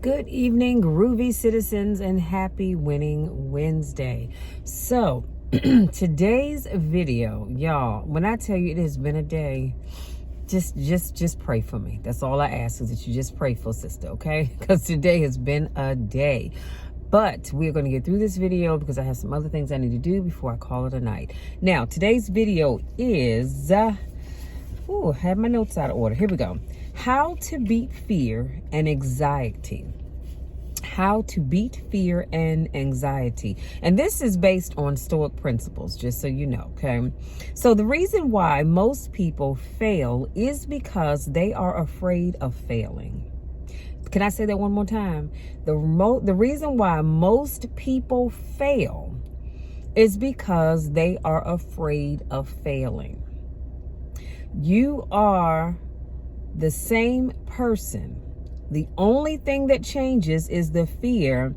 Good evening, groovy citizens, and happy winning Wednesday. So, today's video, y'all, when I tell you it has been a day, just pray for me. That's all I ask, is that you just pray for sister, okay? Because today has been a day. But we're going to get through this video because I have some other things I need to do before I call it a night. Now, today's video is, I have my notes out of order. Here we go. How to beat fear and anxiety. How to beat fear and anxiety. And this is based on Stoic principles, just so you know, okay? So the reason why most people fail is because they are afraid of failing. Can I say that one more time? The reason why most people fail is because they are afraid of failing. You are the same person. The only thing that changes is the fear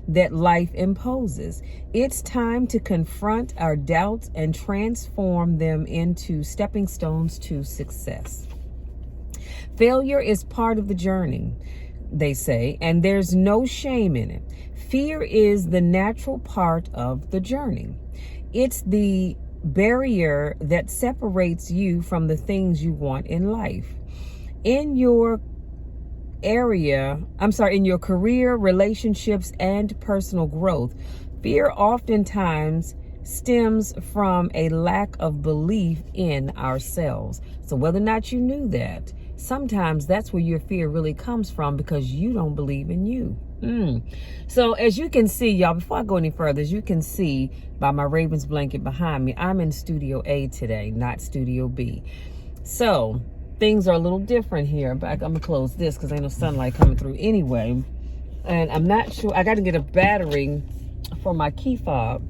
that life imposes. It's time to confront our doubts and transform them into stepping stones to success. Failure is part of the journey, they say, and there's no shame in it. Fear is the natural part of the journey. It's the barrier that separates you from the things you want in life. In your career, relationships, and personal growth, fear oftentimes stems from a lack of belief in ourselves. So whether or not you knew that, sometimes that's where your fear really comes from, because you don't believe in you. So as you can see, y'all, before I go any further, as you can see by my Ravens blanket behind me, I'm in Studio A today, not Studio B. So things are a little different here. But I'm going to close this because ain't no sunlight coming through anyway. And I'm not sure. I got to get a battery for my key fob.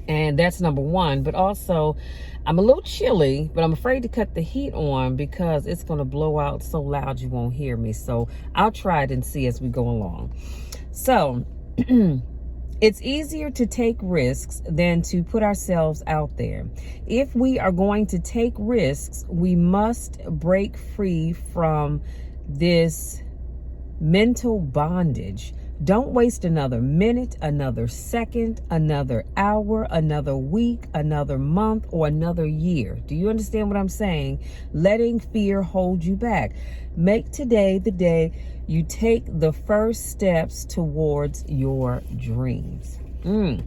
And that's number one. But also, I'm a little chilly, but I'm afraid to cut the heat on because it's going to blow out so loud you won't hear me. So I'll try it and see as we go along. So it's easier to take risks than to put ourselves out there. If we are going to take risks, we must break free from this mental bondage. Don't waste another minute, another second, another hour, another week, another month, or another year. Do you understand what I'm saying? Letting fear hold you back. Make today the day you take the first steps towards your dreams. And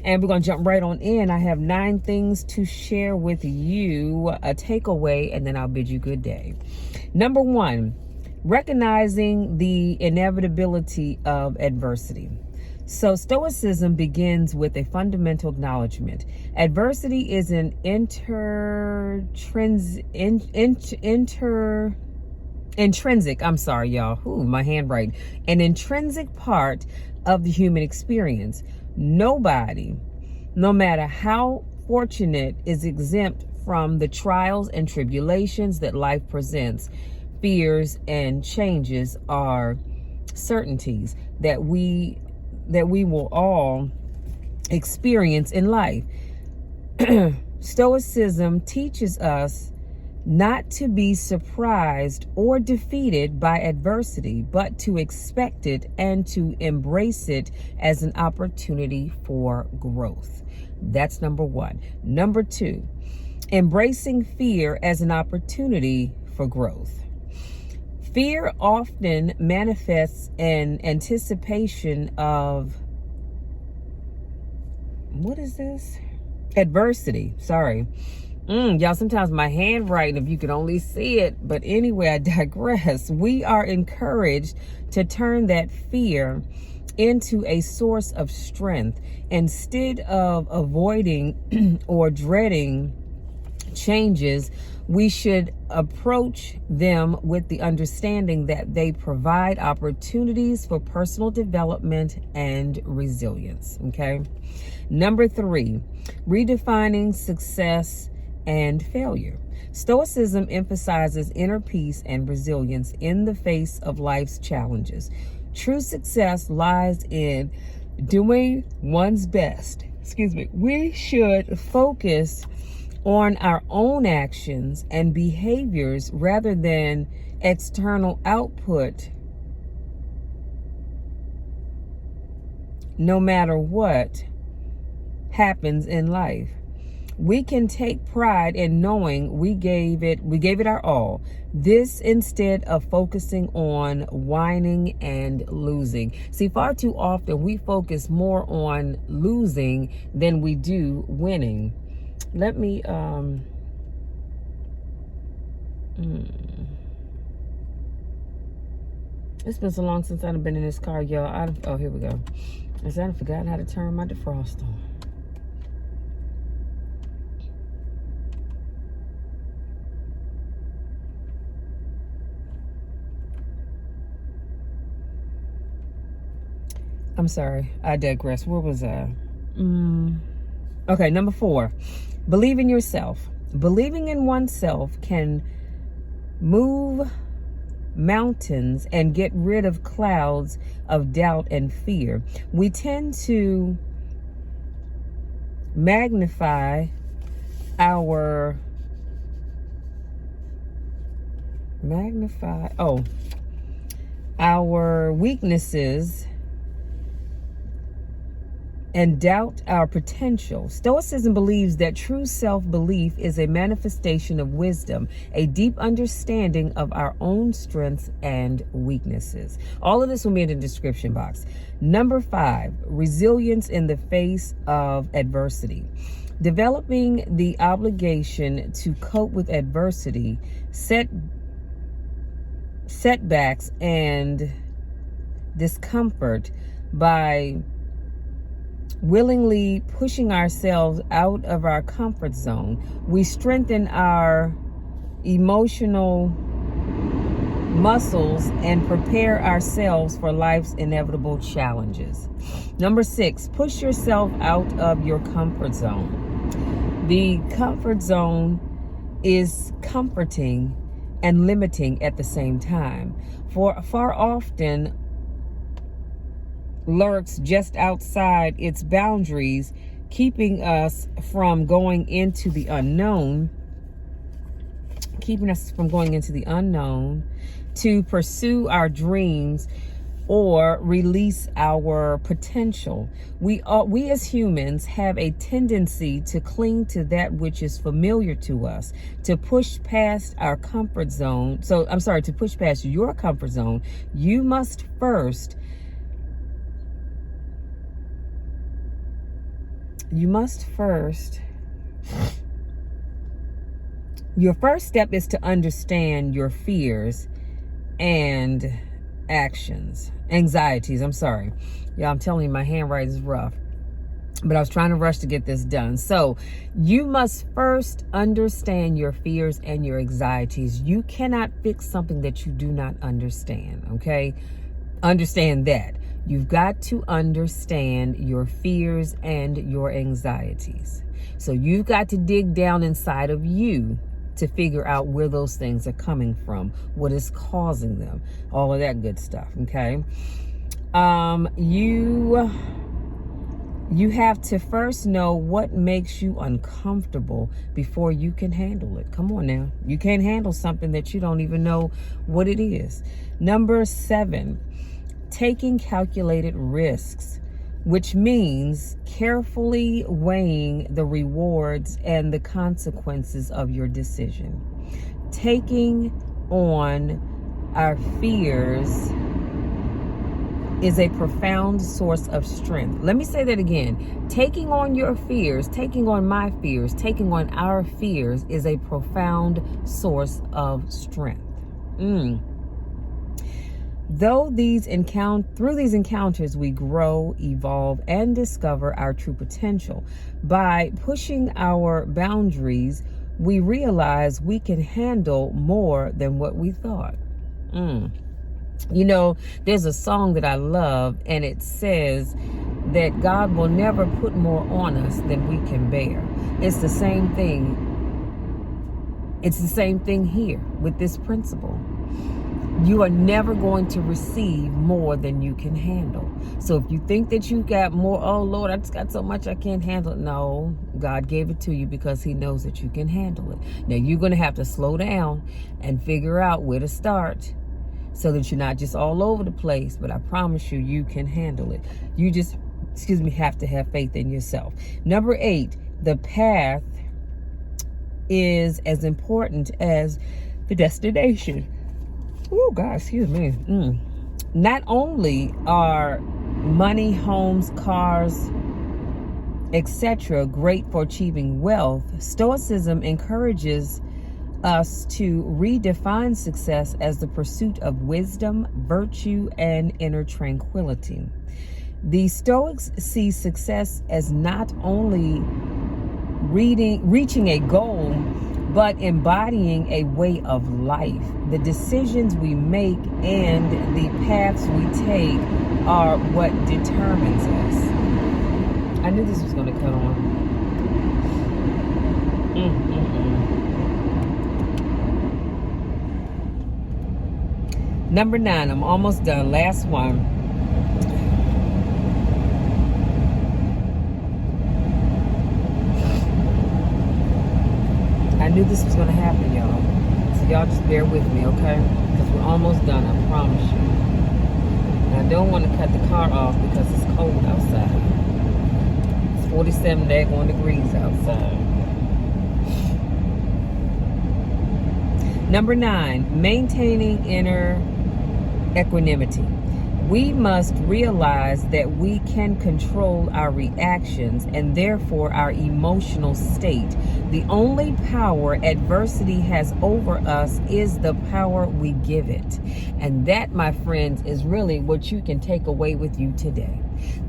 we're going to jump right on in. I have 9 things to share with you, a takeaway, and then I'll bid you good day. Number 1, recognizing the inevitability of adversity. So Stoicism begins with a fundamental acknowledgement. Adversity is an intrinsic, I'm sorry, y'all. My handwriting. An intrinsic part of the human experience. Nobody, no matter how fortunate, is exempt from the trials and tribulations that life presents. Fears and changes are certainties that we will all experience in life. Stoicism teaches us not to be surprised or defeated by adversity, but to expect it and to embrace it as an opportunity for growth. That's number 1. Number 2, embracing fear as an opportunity for growth. Fear often manifests in anticipation of, adversity. Sorry. Y'all, sometimes my handwriting, if you could only see it. But anyway, I digress. We are encouraged to turn that fear into a source of strength instead of avoiding or dreading changes. We should approach them with the understanding that they provide opportunities for personal development and resilience. Okay. Number 3, redefining success and failure. Stoicism emphasizes inner peace and resilience in the face of life's challenges. True success lies in doing one's best. We should focus on our own actions and behaviors rather than external output no matter what happens in life. We can take pride in knowing we gave it our all. This instead of focusing on whining and losing. See, far too often we focus more on losing than we do winning. Let me It's been so long since I've been in this car, y'all. Oh, here we go. I said I forgot how to turn my defrost on. I'm sorry, I digress. Where was I? Okay, number 4, believe in yourself. Believing in oneself can move mountains and get rid of clouds of doubt and fear. We tend to magnify our weaknesses and doubt our potential. Stoicism believes that true self-belief is a manifestation of wisdom, a deep understanding of our own strengths and weaknesses. All of this will be in the description box. Number 5, resilience in the face of adversity. Developing the obligation to cope with adversity, setbacks, and discomfort by willingly pushing ourselves out of our comfort zone. We strengthen our emotional muscles and prepare ourselves for life's inevitable challenges. Number 6, push yourself out of your comfort zone. The comfort zone is comforting and limiting at the same time. For far often lurks just outside its boundaries, keeping us from going into the unknown, to pursue our dreams or release our potential. We as humans have a tendency to cling to that which is familiar to us, to push past our comfort zone. To push past your comfort zone, you must first your first step is to understand your fears and anxieties. Yeah, I'm telling you, my handwriting is rough, but I was trying to rush to get this done. So you must first understand your fears and your anxieties. You cannot fix something that you do not understand, okay? Understand that. You've got to understand your fears and your anxieties. So you've got to dig down inside of you to figure out where those things are coming from, what is causing them, all of that good stuff, okay? You have to first know what makes you uncomfortable before you can handle it. Come on now. You can't handle something that you don't even know what it is. Number 7, taking calculated risks, which means carefully weighing the rewards and the consequences of your decision. Taking on our fears is a profound source of strength. Let me say that again. Taking on your fears, taking on my fears, taking on our fears is a profound source of strength. Through these encounters, we grow, evolve, and discover our true potential. By pushing our boundaries, we realize we can handle more than what we thought. You know, there's a song that I love, and it says that God will never put more on us than we can bear. It's the same thing. It's the same thing here with this principle. You are never going to receive more than you can handle. So if you think that you got more, oh Lord, I just got so much I can't handle it. No, God gave it to you because he knows that you can handle it. Now you're going to have to slow down and figure out where to start so that you're not just all over the place. But I promise you, you can handle it. You just have to have faith in yourself. Number 8, the path is as important as the destination. Oh, God, excuse me. Not only are money, homes, cars, etc. great for achieving wealth, Stoicism encourages us to redefine success as the pursuit of wisdom, virtue, and inner tranquility. The Stoics see success as not only reaching a goal, but embodying a way of life. The decisions we make and the paths we take are what determines us. I knew this was going to cut on. Number 9, I'm almost done. Last one. I knew this was going to happen, y'all. So y'all just bear with me, okay? Because we're almost done, I promise you. And I don't want to cut the car off because it's cold outside. It's 47 degrees outside. Number 9, maintaining inner equanimity. We must realize that we can control our reactions and therefore our emotional state. The only power adversity has over us is the power we give it. And that, my friends, is really what you can take away with you today.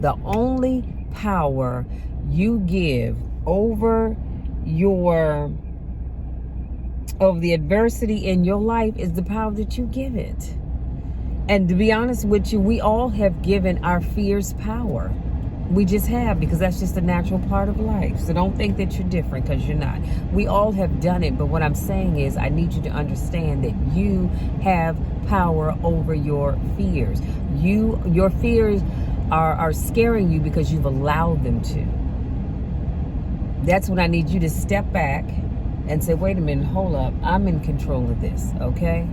The only power you give over the adversity in your life is the power that you give it. And to be honest with you, we all have given our fears power. We just have, because that's just a natural part of life. So don't think that you're different, because you're not. We all have done it. But what I'm saying is, I need you to understand that you have power over your fears. Your fears are scaring you because you've allowed them to. That's when I need you to step back and say, wait a minute, hold up. I'm in control of this, okay?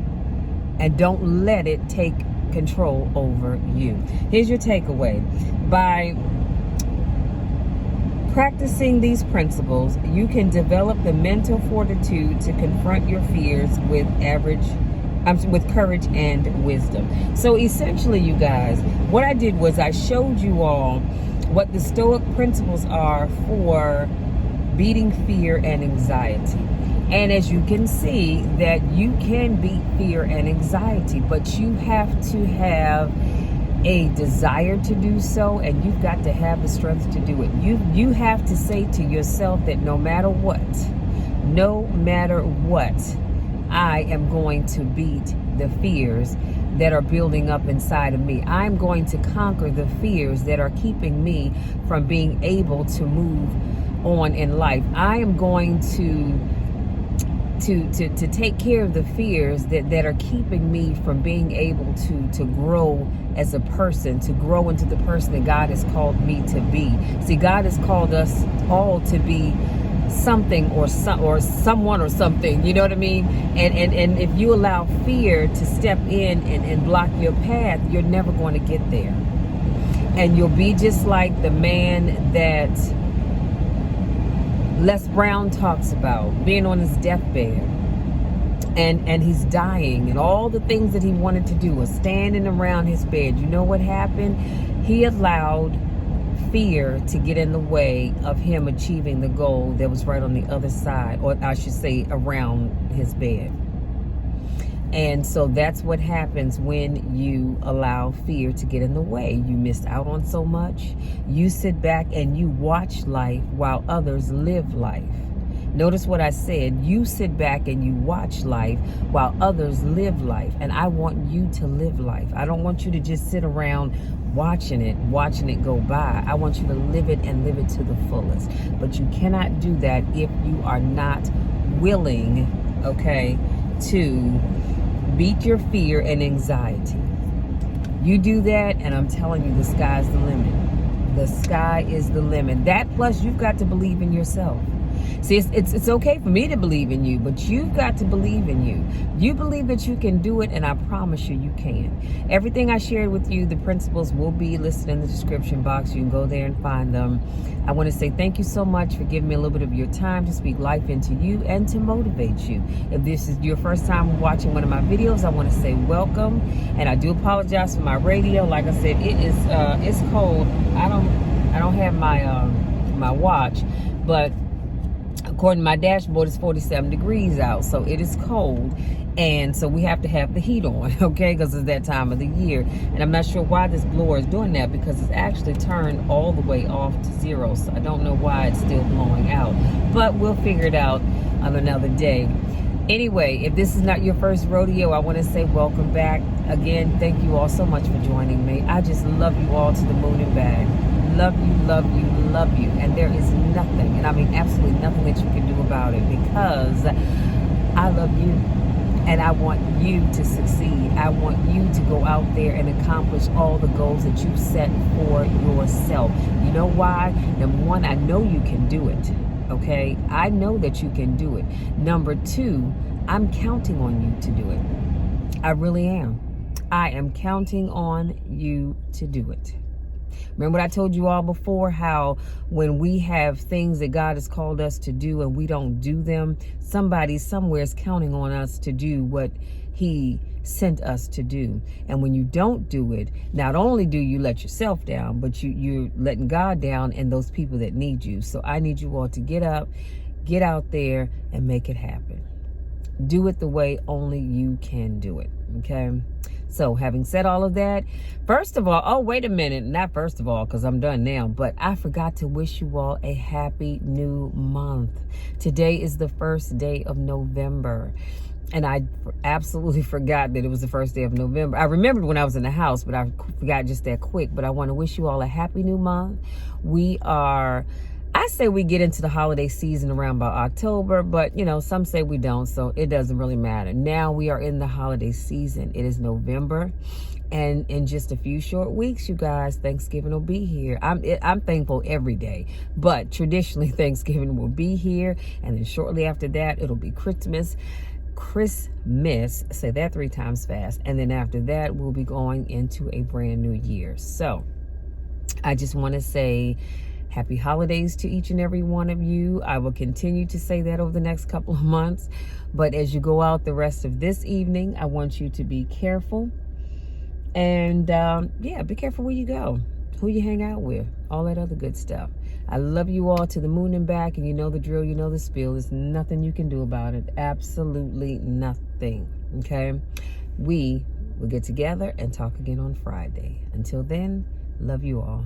And don't let it take control over you. Here's your takeaway. By practicing these principles, you can develop the mental fortitude to confront your fears with courage and wisdom. So essentially, you guys, what I did was I showed you all what the Stoic principles are for beating fear and anxiety. And as you can see, that you can beat fear and anxiety, but you have to have a desire to do so, and you've got to have the strength to do it. You have to say to yourself that no matter what, I am going to beat the fears that are building up inside of me. I'm going to conquer the fears that are keeping me from being able to move on in life. I am going to take care of the fears that are keeping me from being able to grow as a person, to grow into the person that God has called me to be. See, God has called us all to be something or someone or something, you know what I mean? And if you allow fear to step in and block your path, you're never going to get there. And you'll be just like the man that Les Brown talks about, being on his deathbed, and he's dying, and all the things that he wanted to do was standing around his bed. You know what happened? He allowed fear to get in the way of him achieving the goal that was right on the other side, or I should say around his bed. And so that's what happens when you allow fear to get in the way. You miss out on so much. You sit back and you watch life while others live life. Notice what I said. You sit back and you watch life while others live life. And I want you to live life. I don't want you to just sit around watching it go by. I want you to live it and live it to the fullest. But you cannot do that if you are not willing, okay, to beat your fear and anxiety. You do that, and I'm telling you, the sky's the limit. The sky is the limit. That plus you've got to believe in yourself. See, it's okay for me to believe in you, but you've got to believe in you. You believe that you can do it, and I promise you, you can. Everything I shared with you, the principles will be listed in the description box. You can go there and find them. I want to say thank you so much for giving me a little bit of your time to speak life into you and to motivate you. If this is your first time watching one of my videos, I want to say welcome, and I do apologize for my radio. Like I said, it's cold. I don't have my watch, but according to my dashboard, it's 47 degrees out, so it is cold, and so we have to have the heat on, okay, because it's that time of the year. And I'm not sure why this blower is doing that, because it's actually turned all the way off to 0, so I don't know why it's still blowing out, but we'll figure it out on another day. Anyway, if this is not your first rodeo, I want to say welcome back. Again, thank you all so much for joining me. I just love you all to the moon and back. Love you, love you, love you. And there is nothing, and I mean absolutely nothing that you can do about it, because I love you and I want you to succeed. I want you to go out there and accomplish all the goals that you set for yourself. You know why? Number one, I know you can do it. Okay, I know that you can do it. Number two, I'm counting on you to do it. I really am. I am counting on you to do it. Remember what I told you all before, how when we have things that God has called us to do and we don't do them, somebody somewhere is counting on us to do what he sent us to do. And when you don't do it, not only do you let yourself down, but you're letting God down and those people that need you. So I need you all to get up, get out there, and make it happen. Do it the way only you can do it, okay? So having said all of that, first of all, oh, wait a minute, not first of all, because I'm done now, but I forgot to wish you all a happy new month. Today is the first day of November. And I absolutely forgot that it was the first day of November. I remembered when I was in the house, but I forgot just that quick. But I want to wish you all a happy new month. I say we get into the holiday season around about October, but you know, some say we don't, so it doesn't really matter. Now we are in the holiday season. It is November, and in just a few short weeks, you guys, Thanksgiving will be here. I'm thankful every day, but traditionally Thanksgiving will be here, and then shortly after that, it'll be Christmas, say that 3 times fast, and then after that, we'll be going into a brand new year. So I just want to say happy holidays to each and every one of you. I will continue to say that over the next couple of months. But as you go out the rest of this evening, I want you to be careful. And be careful where you go, who you hang out with, all that other good stuff. I love you all to the moon and back, and you know the drill, you know the spiel. There's nothing you can do about it. Absolutely nothing. Okay? We will get together and talk again on Friday. Until then, love you all.